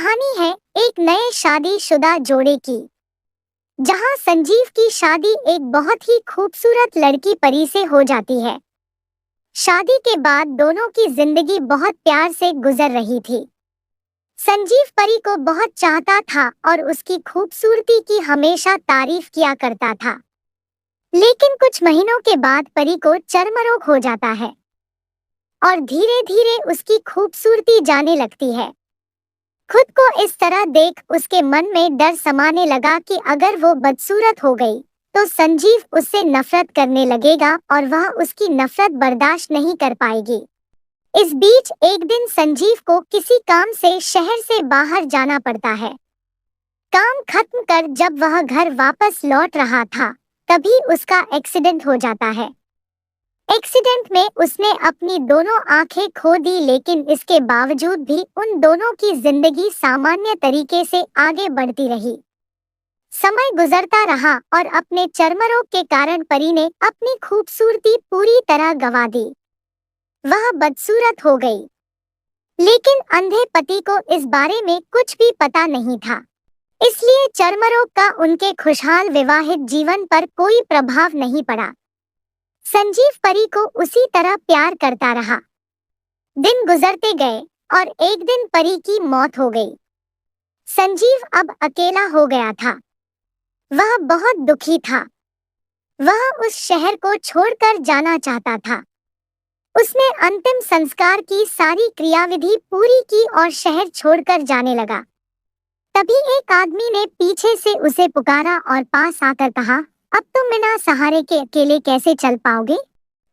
कहानी है एक नए शादीशुदा जोड़े की, जहां संजीव की शादी एक बहुत ही खूबसूरत लड़की परी से हो जाती है। शादी के बाद दोनों की जिंदगी बहुत प्यार से गुजर रही थी। संजीव परी को बहुत चाहता था और उसकी खूबसूरती की हमेशा तारीफ किया करता था। लेकिन कुछ महीनों के बाद परी को चर्मरोग हो जाता है और धीरे धीरे उसकी खूबसूरती जाने लगती है। खुद को इस तरह देख उसके मन में डर समाने लगा कि अगर वो बदसूरत हो गई तो संजीव उससे नफरत करने लगेगा और वह उसकी नफरत बर्दाश्त नहीं कर पाएगी। इस बीच एक दिन संजीव को किसी काम से शहर से बाहर जाना पड़ता है। काम खत्म कर जब वह घर वापस लौट रहा था, तभी उसका एक्सीडेंट हो जाता है। एक्सीडेंट में उसने अपनी दोनों आंखें खो दी, लेकिन इसके बावजूद भी उन दोनों की जिंदगी सामान्य तरीके से आगे बढ़ती रही। समय गुजरता रहा और अपने चर्मरोग के कारण परी ने अपनी खूबसूरती पूरी तरह गंवा दी। वह बदसूरत हो गई, लेकिन अंधे पति को इस बारे में कुछ भी पता नहीं था। इसलिए चर्मरोग का उनके खुशहाल विवाहित जीवन पर कोई प्रभाव नहीं पड़ा। संजीव परी को उसी तरह प्यार करता रहा। दिन गुजरते गए और एक दिन परी की मौत हो गई। संजीव अब अकेला हो गया था। वह बहुत दुखी था। वह उस शहर को छोड़कर जाना चाहता था। उसने अंतिम संस्कार की सारी क्रियाविधि पूरी की और शहर छोड़कर जाने लगा। तभी एक आदमी ने पीछे से उसे पुकारा और पास आकर कहा, अब तुम बिना सहारे के अकेले कैसे चल पाओगे?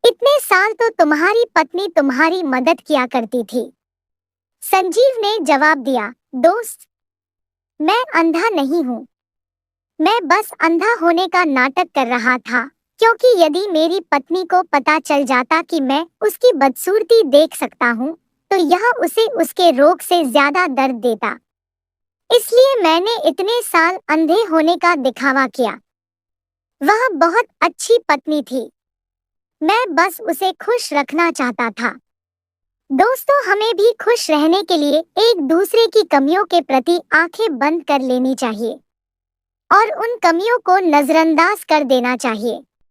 इतने साल तो तुम्हारी पत्नी तुम्हारी मदद किया करती थी। संजीव ने जवाब दिया, दोस्त, मैं अंधा नहीं हूँ। मैं बस अंधा होने का नाटक कर रहा था, क्योंकि यदि मेरी पत्नी को पता चल जाता कि मैं उसकी बदसूरती देख सकता हूँ, तो यह उसे उसके रोग से ज्यादा दर्द देता। इसलिए मैंने इतने साल अंधे होने का दिखावा किया। वह बहुत अच्छी पत्नी थी। मैं बस उसे खुश रखना चाहता था। दोस्तों, हमें भी खुश रहने के लिए एक दूसरे की कमियों के प्रति आंखें बंद कर लेनी चाहिए और उन कमियों को नजरअंदाज कर देना चाहिए।